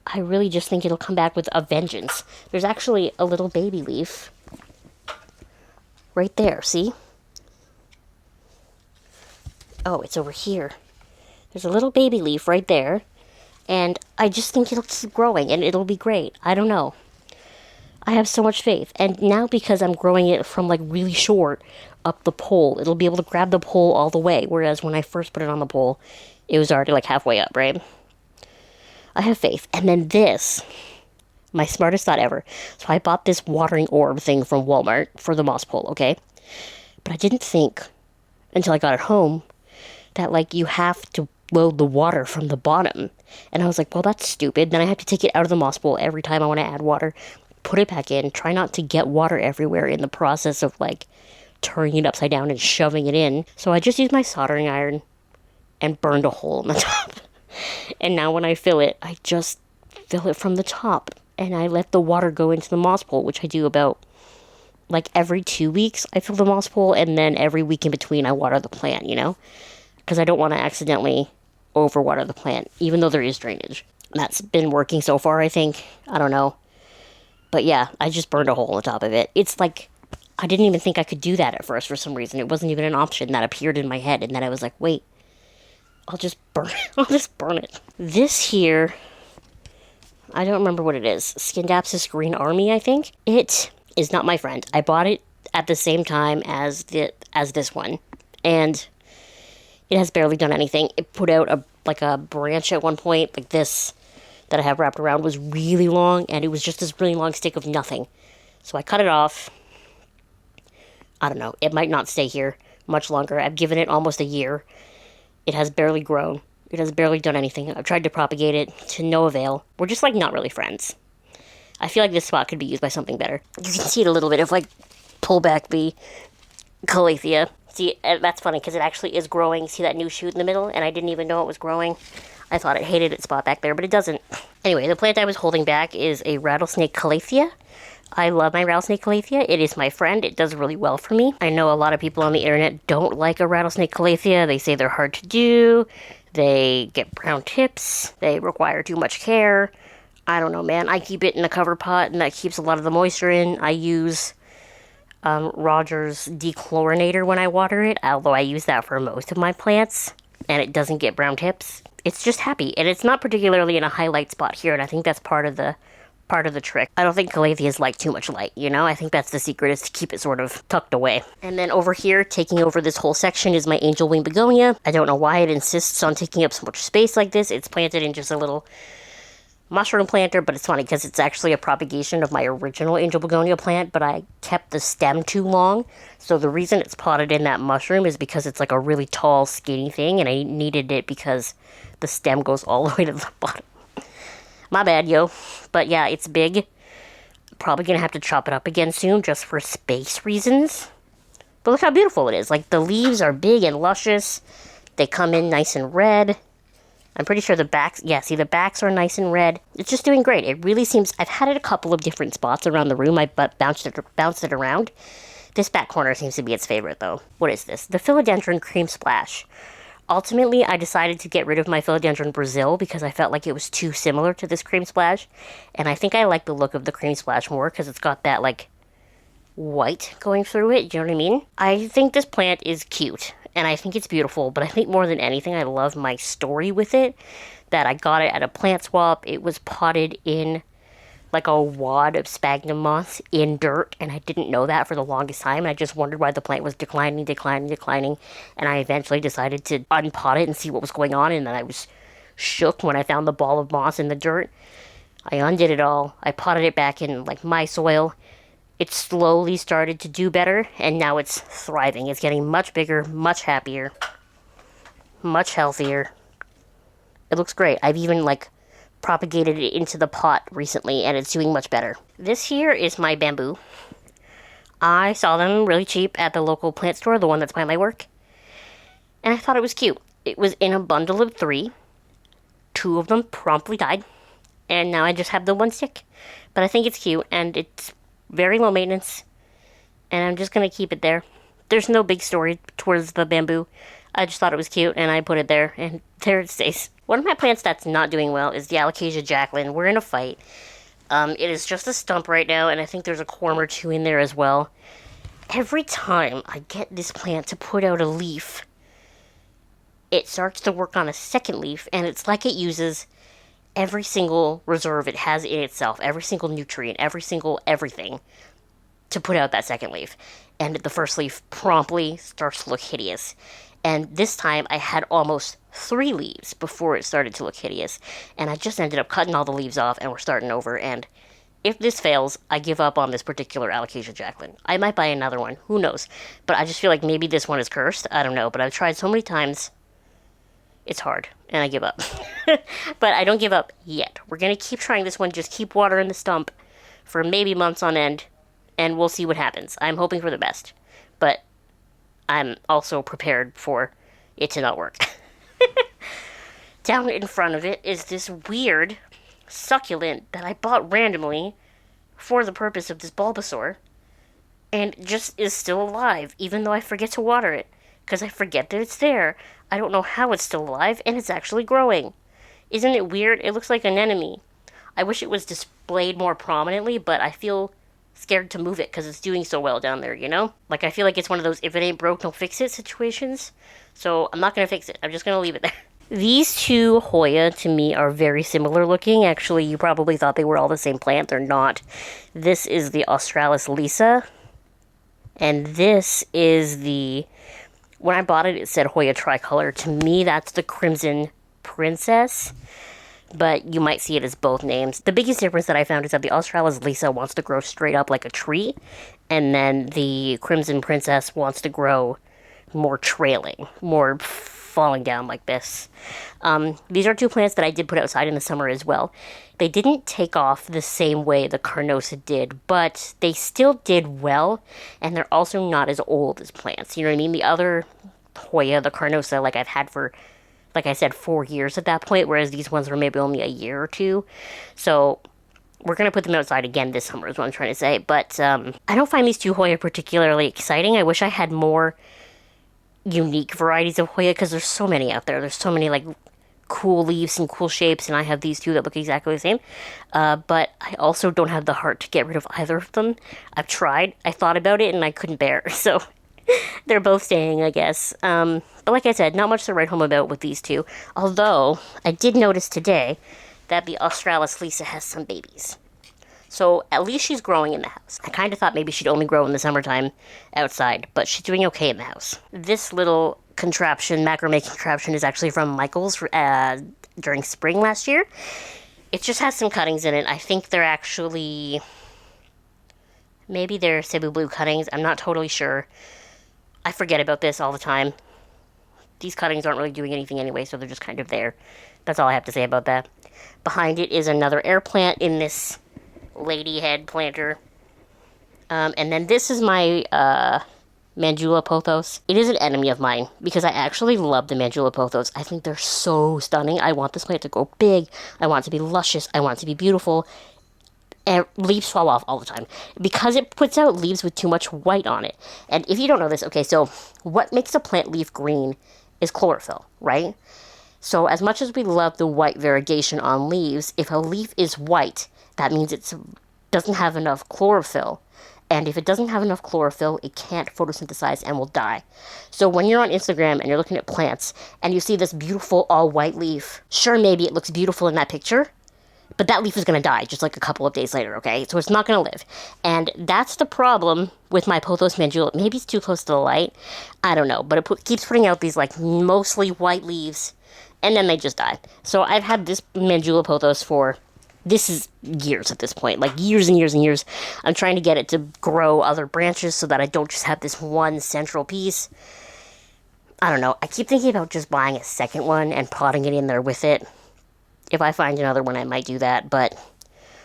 I really just think it'll come back with a vengeance. There's actually a little baby leaf right there, see? Oh, it's over here. There's a little baby leaf right there, and I just think it'll keep growing, and it'll be great. I don't know. I have so much faith, and now because I'm growing it from, like, really short up the pole, it'll be able to grab the pole all the way, whereas when I first put it on the pole, it was already, like, halfway up, right? I have faith. And then this, my smartest thought ever. So I bought this watering orb thing from Walmart for the moss pole, okay? But I didn't think, until I got it home, that, like, you have to load the water from the bottom. And I was like, well, that's stupid. Then I have to take it out of the moss bowl every time I want to add water, put it back in, try not to get water everywhere in the process of, like, turning it upside down and shoving it in. So I just used my soldering iron and burned a hole in the top. And now when I fill it, I just fill it from the top. And I let the water go into the moss bowl, which I do about, like, every 2 weeks I fill the moss bowl, and then every week in between I water the plant, you know? Because I don't want to accidentally overwater the plant, even though there is drainage. That's been working so far, I think. I don't know. But yeah, I just burned a hole on the top of it. It's like, I didn't even think I could do that at first for some reason. It wasn't even an option that appeared in my head. And then I was like, wait, I'll just burn it. I'll just burn it. This here, I don't remember what it is. Scindapsus Green Army, I think. It is not my friend. I bought it at the same time as this one. And it has barely done anything. It put out a branch at one point, like this, that I have wrapped around, was really long, and it was just this really long stick of nothing. So I cut it off. I don't know. It might not stay here much longer. I've given it almost a year. It has barely grown. It has barely done anything. I've tried to propagate it to no avail. We're just, like, not really friends. I feel like this spot could be used by something better. You can see it a little bit if, like, pull back the calathea. See, that's funny, because it actually is growing. See that new shoot in the middle? And I didn't even know it was growing. I thought it hated its spot back there, but it doesn't. Anyway, the plant I was holding back is a rattlesnake calathea. I love my rattlesnake calathea. It is my friend. It does really well for me. I know a lot of people on the internet don't like a rattlesnake calathea. They say they're hard to do. They get brown tips. They require too much care. I don't know, man. I keep it in a cover pot, and that keeps a lot of the moisture in. I use Rogers dechlorinator when I water it, although I use that for most of my plants, and it doesn't get brown tips. It's just happy, and it's not particularly in a highlight spot here, and I think that's part of the trick. I don't think calatheas like too much light, you know? I think that's the secret, is to keep it sort of tucked away. And then over here, taking over this whole section, is my angel wing begonia. I don't know why it insists on taking up so much space like this. It's planted in just a little mushroom planter, but it's funny because it's actually a propagation of my original angel begonia plant, but I kept the stem too long. So the reason it's potted in that mushroom is because it's like a really tall, skinny thing, and I needed it because the stem goes all the way to the bottom. My bad, yo. But yeah, it's big. Probably gonna have to chop it up again soon just for space reasons. But look how beautiful it is. Like, the leaves are big and luscious. They come in nice and red. I'm pretty sure the backs, yeah, see, the backs are nice and red. It's just doing great. It really seems, I've had it a couple of different spots around the room. I bounced it around. This back corner seems to be its favorite, though. What is this? The Philodendron Cream Splash. Ultimately, I decided to get rid of my Philodendron Brazil because I felt like it was too similar to this Cream Splash. And I think I like the look of the Cream Splash more because it's got that, like, white going through it. Do you know what I mean? I think this plant is cute. And I think it's beautiful, but I think more than anything, I love my story with it. That I got it at a plant swap. It was potted in like a wad of sphagnum moss in dirt, and I didn't know that for the longest time. I just wondered why the plant was declining, and I eventually decided to unpot it and see what was going on, and then I was shook when I found the ball of moss in the dirt. I undid it all. I potted it back in like my soil. It slowly started to do better, and now it's thriving. It's getting much bigger, much happier, much healthier. It looks great. I've even, like, propagated it into the pot recently, and it's doing much better. This here is my bamboo. I saw them really cheap at the local plant store, the one that's by my work, and I thought it was cute. It was in a bundle of 3. 2 of them promptly died, and now I just have the 1 stick. But I think it's cute, and it's very low maintenance, and I'm just going to keep it there. There's no big story towards the bamboo. I just thought it was cute, and I put it there, and there it stays. One of my plants that's not doing well is the Alocasia Jacqueline. We're in a fight. It is just a stump right now, and I think there's a corm or 2 in there as well. Every time I get this plant to put out a leaf, it starts to work on a second leaf, and it's like it uses every single reserve it has in itself, every single nutrient, every single everything to put out that second leaf. And the first leaf promptly starts to look hideous. And this time I had almost 3 leaves before it started to look hideous. And I just ended up cutting all the leaves off and we're starting over. And if this fails, I give up on this particular Alocasia Jacqueline. I might buy another one. Who knows? But I just feel like maybe this one is cursed. I don't know. But I've tried so many times. It's hard, and I give up. But I don't give up yet. We're going to keep trying this one, just keep watering the stump for maybe months on end, and we'll see what happens. I'm hoping for the best, but I'm also prepared for it to not work. Down in front of it is this weird succulent that I bought randomly for the purpose of this Bulbasaur, and just is still alive, even though I forget to water it, because I forget that it's there. I don't know how it's still alive, and it's actually growing. Isn't it weird? It looks like an anemone. I wish it was displayed more prominently, but I feel scared to move it because it's doing so well down there, you know? Like, I feel like it's one of those if it ain't broke, don't fix it situations. So I'm not going to fix it. I'm just going to leave it there. These 2 Hoya, to me, are very similar looking. Actually, you probably thought they were all the same plant. They're not. This is the Australis Lisa, and this is the... When I bought it, it said Hoya Tricolor. To me, that's the Crimson Princess, but you might see it as both names. The biggest difference that I found is that the Australis Lisa wants to grow straight up like a tree, and then the Crimson Princess wants to grow more trailing, more falling down like this. These are 2 plants that I did put outside in the summer as well. They didn't take off the same way the Carnosa did, but they still did well, and they're also not as old as plants. You know what I mean? The other Hoya, the Carnosa, like I've had for, like I said, 4 years at that point, whereas these ones were maybe only a year or 2. So we're going to put them outside again this summer is what I'm trying to say. But I don't find these 2 Hoya particularly exciting. I wish I had more unique varieties of Hoya because there's so many out there. There's so many, like, cool leaves and cool shapes, and I have these 2 that look exactly the same. But I also don't have the heart to get rid of either of them. I've tried. I thought about it, and I couldn't bear. So they're both staying, I guess. But like I said, not much to write home about with these 2. Although, I did notice today that the Australis Lisa has some babies. So at least she's growing in the house. I kind of thought maybe she'd only grow in the summertime outside, but she's doing okay in the house. This little contraption, macrame contraption, is actually from Michael's during spring last year. It just has some cuttings in it. I think they're actually... maybe they're Cebu Blue cuttings. I'm not totally sure. I forget about this all the time. These cuttings aren't really doing anything anyway, so they're just kind of there. That's all I have to say about that. Behind it is another air plant in this lady head planter. And then this is my Mandula pothos. It is an enemy of mine because I actually love the Mandula pothos. I think they're so stunning. I want this plant to grow big. I want it to be luscious. I want it to be beautiful. And leaves fall off all the time because it puts out leaves with too much white on it. And if you don't know this, okay, so what makes a plant leaf green is chlorophyll, right? So as much as we love the white variegation on leaves, if a leaf is white, that means it doesn't have enough chlorophyll. And if it doesn't have enough chlorophyll, it can't photosynthesize and will die. So when you're on Instagram and you're looking at plants and you see this beautiful all white leaf, sure, maybe it looks beautiful in that picture, but that leaf is going to die just like a couple of days later, okay? So it's not going to live. And that's the problem with my Pothos Mandula. Maybe it's too close to the light. I don't know. But it keeps putting out these like mostly white leaves, and then they just die. So I've had this Mandula Pothos for, this is years at this point. Like years and years and years. I'm trying to get it to grow other branches so that I don't just have this one central piece. I don't know. I keep thinking about just buying a second one and potting it in there with it. If I find another one, I might do that, but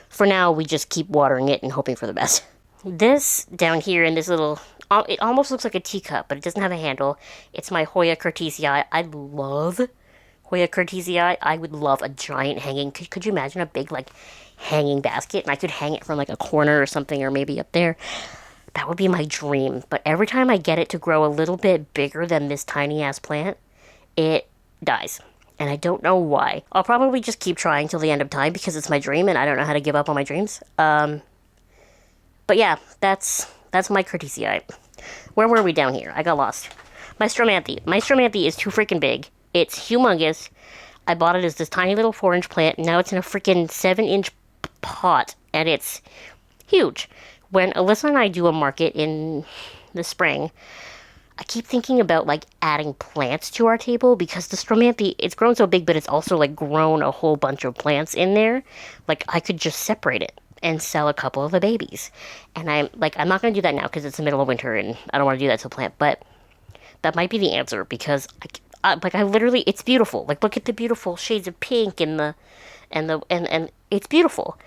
for now, we just keep watering it and hoping for the best. This down here in this little, it almost looks like a teacup, but it doesn't have a handle. It's my Hoya curtisii. I love Hoya curtisii. I would love a giant hanging, could you imagine a big, like, hanging basket? And I could hang it from, like, a corner or something, or maybe up there. That would be my dream. But every time I get it to grow a little bit bigger than this tiny-ass plant, it dies. And I don't know why. I'll probably just keep trying till the end of time because it's my dream and I don't know how to give up on my dreams. But yeah, that's my curtisii. Where were we down here? I got lost. My Stromanthe. My Stromanthe is too freaking big. It's humongous. I bought it as this tiny little 4-inch plant. Now it's in a freaking 7-inch pot. And it's huge. When Alyssa and I do a market in the spring, I keep thinking about, like, adding plants to our table because the Stromanthe, it's grown so big, but it's also, like, grown a whole bunch of plants in there. Like, I could just separate it and sell a couple of the babies. And I'm not going to do that now because it's the middle of winter and I don't want to do that to a plant. But that might be the answer because, I literally, it's beautiful. Like, look at the beautiful shades of pink and it's beautiful.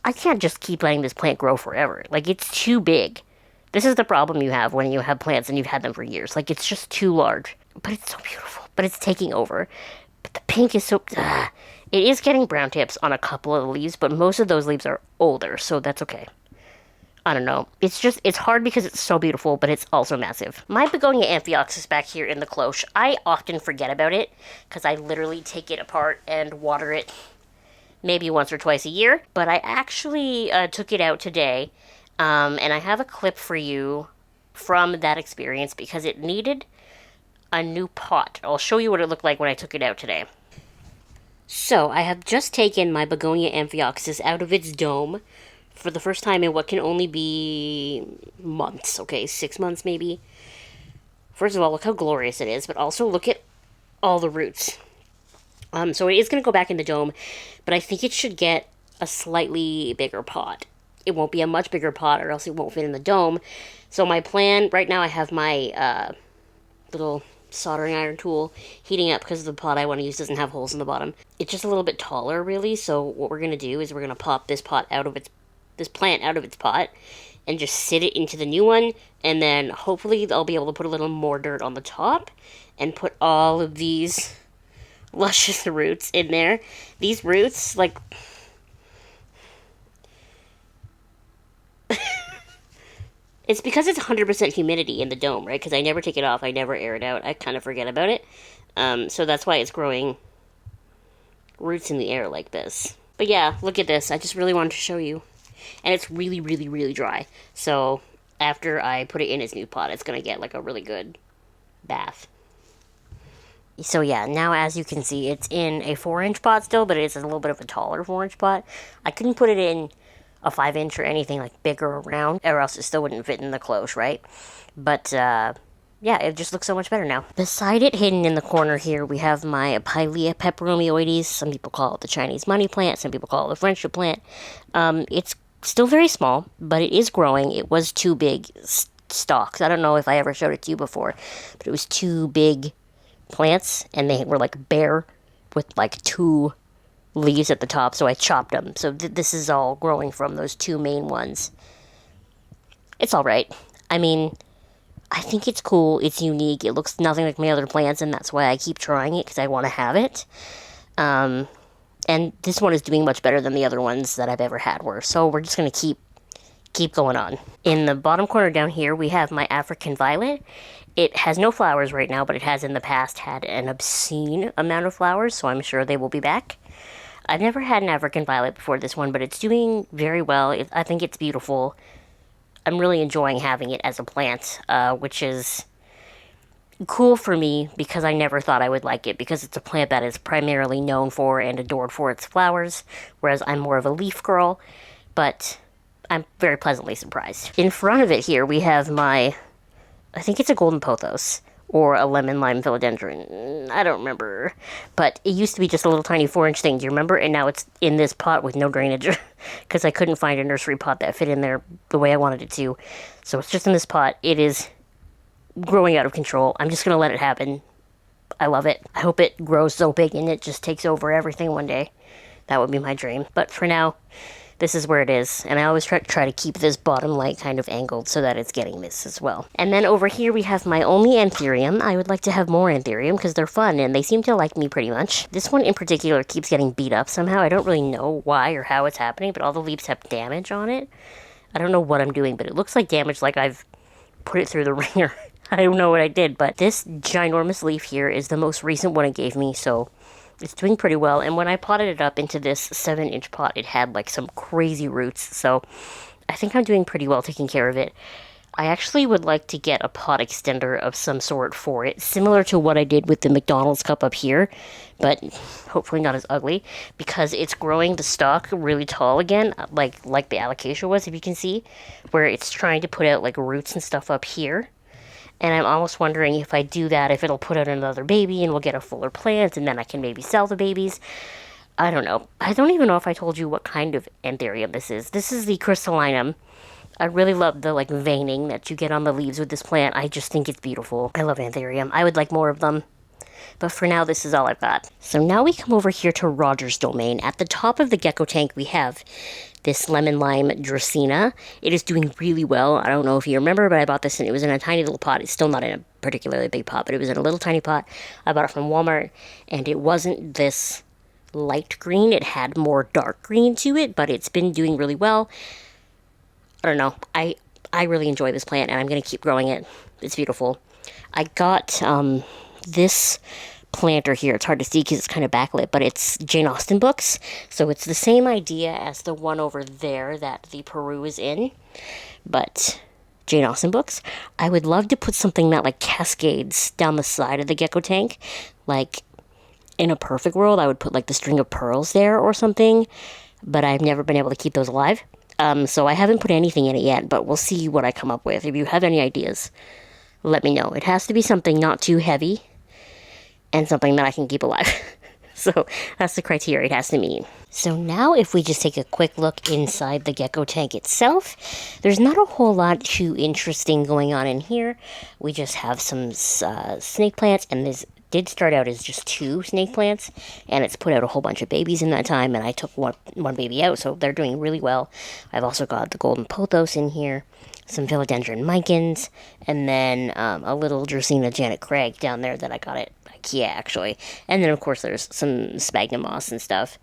I can't just keep letting this plant grow forever. Like, it's too big. This is the problem you have when you have plants and you've had them for years. Like, it's just too large. But it's so beautiful. But it's taking over. But the pink is so... It is getting brown tips on a couple of the leaves, but most of those leaves are older, so that's okay. I don't know. It's hard because it's so beautiful, but it's also massive. My Begonia Amphioxus back here in the cloche, I often forget about it, because I literally take it apart and water it maybe once or twice a year. But I actually took it out today, and I have a clip for you from that experience because it needed a new pot. I'll show you what it looked like when I took it out today. So, I have just taken my Begonia Amphioxus out of its dome for the first time in what can only be months, okay? 6 months maybe. First of all, look how glorious it is, but also look at all the roots. So it is going to go back in the dome, but I think it should get a slightly bigger pot. It won't be a much bigger pot or else it won't fit in the dome. So my plan, right now I have my little soldering iron tool heating up because the pot I want to use doesn't have holes in the bottom. It's just a little bit taller, really, so what we're going to do is we're going to pop this plant out of its pot and just sit it into the new one, and then hopefully I'll be able to put a little more dirt on the top and put all of these luscious roots in there. These roots, like... It's because it's 100% humidity in the dome, right? Because I never take it off. I never air it out. I kind of forget about it. So that's why it's growing roots in the air like this. But yeah, look at this. I just really wanted to show you. And it's really, really, really dry. So after I put it in its new pot, it's going to get like a really good bath. So yeah, now as you can see, it's in a 4-inch pot still, but it's a little bit of a taller 4-inch pot. I couldn't put it in a 5-inch or anything like bigger or round, or else it still wouldn't fit in the cloche, right? But yeah, it just looks so much better now. Beside it, hidden in the corner here, we have my Pilea peperomioides. Some people call it the Chinese money plant, some people call it the friendship plant. It's still very small, but it is growing. It was 2 big stalks. I don't know if I ever showed it to you before, but it was 2 big plants, and they were like bare with like 2 leaves at the top, so I chopped them. So this is all growing from those two main ones. It's alright. I mean, I think it's cool, it's unique, it looks nothing like my other plants, and that's why I keep trying it, because I want to have it. And this one is doing much better than the other ones that I've ever had were, so we're just going to keep going on. In the bottom corner down here, we have my African violet. It has no flowers right now, but it has in the past had an obscene amount of flowers, so I'm sure they will be back. I've never had an African violet before this one, but it's doing very well. I think it's beautiful. I'm really enjoying having it as a plant, which is cool for me because I never thought I would like it, because it's a plant that is primarily known for and adored for its flowers, whereas I'm more of a leaf girl, but I'm very pleasantly surprised. In front of it here, we have my, I think it's a golden pothos, or a lemon lime philodendron. I don't remember. But it used to be just a little tiny 4-inch thing, do you remember? And now it's in this pot with no drainage, because I couldn't find a nursery pot that fit in there the way I wanted it to. So it's just in this pot. It is growing out of control. I'm just going to let it happen. I love it. I hope it grows so big and it just takes over everything one day. That would be my dream. But for now, this is where it is, and I always try to keep this bottom light kind of angled so that it's getting this as well. And then over here we have my only anthurium. I would like to have more anthurium because they're fun and they seem to like me pretty much. This one in particular keeps getting beat up somehow. I don't really know why or how it's happening, but all the leaves have damage on it. I don't know what I'm doing, but it looks like damage, like I've put it through the ringer. I don't know what I did, but this ginormous leaf here is the most recent one it gave me, so it's doing pretty well. And when I potted it up into this 7-inch pot, it had like some crazy roots, so I think I'm doing pretty well taking care of it. I actually would like to get a pot extender of some sort for it, similar to what I did with the McDonald's cup up here, but hopefully not as ugly, because it's growing the stalk really tall again, like the alocasia was, if you can see, where it's trying to put out like roots and stuff up here. And I'm almost wondering if I do that, if it'll put out another baby and we'll get a fuller plant, and then I can maybe sell the babies. I don't know. I don't even know if I told you what kind of anthurium this is. This is the crystallinum. I really love the like veining that you get on the leaves with this plant. I just think it's beautiful. I love anthurium. I would like more of them. But for now, this is all I've got. So now we come over here to Roger's domain. At the top of the gecko tank, we have this lemon lime Dracaena. It is doing really well. I don't know if you remember, but I bought this and it was in a tiny little pot. It's still not in a particularly big pot, but it was in a little tiny pot. I bought it from Walmart, and it wasn't this light green. It had more dark green to it, but it's been doing really well. I don't know. I really enjoy this plant, and I'm going to keep growing it. It's beautiful. I got this planter here. It's hard to see because it's kind of backlit, but it's Jane Austen books. So it's the same idea as the one over there that the Peru is in, but Jane Austen books. I would love to put something that like cascades down the side of the gecko tank. Like in a perfect world, I would put like the string of pearls there or something, but I've never been able to keep those alive. So I haven't put anything in it yet, but we'll see what I come up with. If you have any ideas, let me know. It has to be something not too heavy and something that I can keep alive. So that's the criteria it has to meet. So now if we just take a quick look inside the gecko tank itself, there's not a whole lot too interesting going on in here. We just have some snake plants, and this did start out as just 2 snake plants, and it's put out a whole bunch of babies in that time, and I took one baby out, so they're doing really well. I've also got the golden pothos in here, some philodendron micans, and then a little Dracaena Janet Craig down there that I got at IKEA, actually. And then, of course, there's some sphagnum moss and stuff.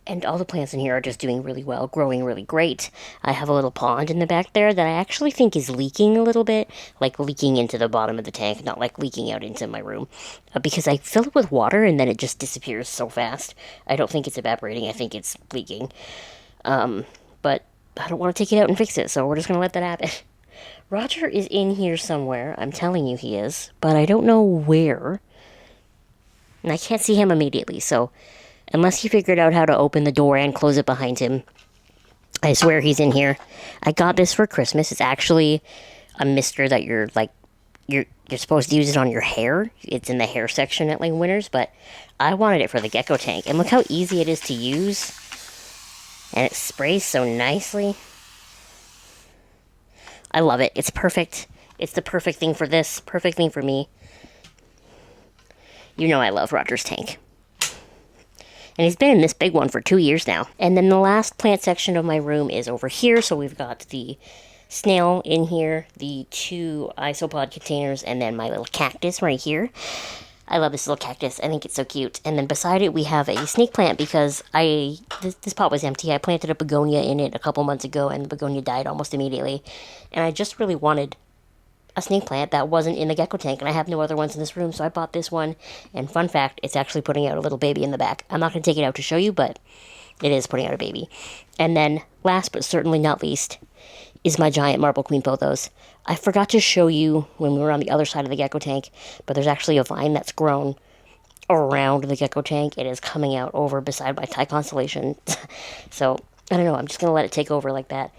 And all the plants in here are just doing really well, growing really great. I have a little pond in the back there that I actually think is leaking a little bit, like leaking into the bottom of the tank, not like leaking out into my room, because I fill it with water and then it just disappears so fast. I don't think it's evaporating, I think it's leaking. But I don't want to take it out and fix it, so we're just going to let that happen. Roger is in here somewhere, I'm telling you he is, but I don't know where. And I can't see him immediately, so unless he figured out how to open the door and close it behind him, I swear he's in here. I got this for Christmas. It's actually a mister that you're supposed to use it on your hair. It's in the hair section at like Winners, but I wanted it for the gecko tank. And look how easy it is to use. And it sprays so nicely. I love it. It's perfect. It's the perfect thing for this. Perfect thing for me. You know I love Roger's tank. And he's been in this big one for 2 years now. And then the last plant section of my room is over here. So we've got the snail in here, the 2 isopod containers, and then my little cactus right here. I love this little cactus. I think it's so cute. And then beside it, we have a snake plant because this pot was empty. I planted a begonia in it a couple months ago, and the begonia died almost immediately. And I just really wanted a snake plant that wasn't in the gecko tank, and I have no other ones in this room, so I bought this one. And fun fact, it's actually putting out a little baby in the back. I'm not going to take it out to show you, but it is putting out a baby. And then, last but certainly not least, is my giant marble queen pothos. I forgot to show you when we were on the other side of the gecko tank, but there's actually a vine that's grown around the gecko tank. It is coming out over beside my Thai constellation. So, I don't know, I'm just going to let it take over like that.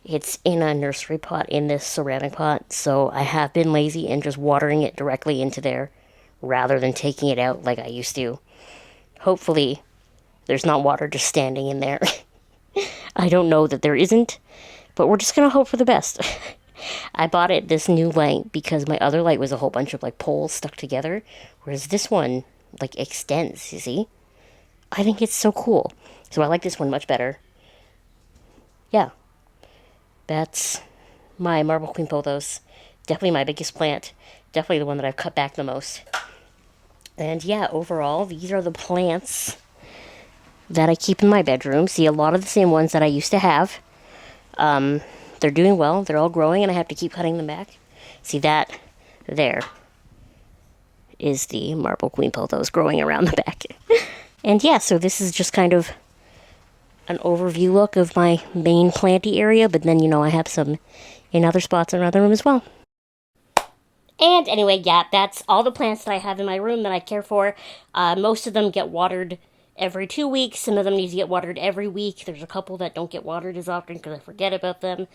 It's in a nursery pot in this ceramic pot, so I have been lazy and just watering it directly into there rather than taking it out like I used to. Hopefully, there's not water just standing in there. I don't know that there isn't, but we're just going to hope for the best. I bought it this new light because my other light was a whole bunch of like poles stuck together, whereas this one like extends, you see? I think it's so cool. So I like this one much better. Yeah. That's my marble queen pothos. Definitely my biggest plant. Definitely the one that I've cut back the most. And yeah, overall, these are the plants that I keep in my bedroom. See, a lot of the same ones that I used to have. They're doing well. They're all growing, and I have to keep cutting them back. See, that there is the marble queen pothos growing around the back. And yeah, so this is just kind of an overview look of my main planty area, but then, you know, I have some in other spots around the room as well. And anyway, yeah, that's all the plants that I have in my room that I care for. Most of them get watered every 2 weeks. Some of them need to get watered every week. There's a couple that don't get watered as often because I forget about them.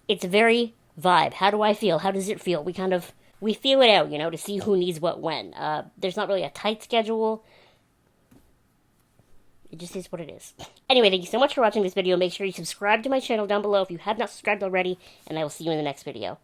It's very vibe. How do I feel? How does it feel? We feel it out, you know, to see who needs what when. There's not really a tight schedule. It just is what it is. Anyway, thank you so much for watching this video. Make sure you subscribe to my channel down below if you have not subscribed already, and I will see you in the next video.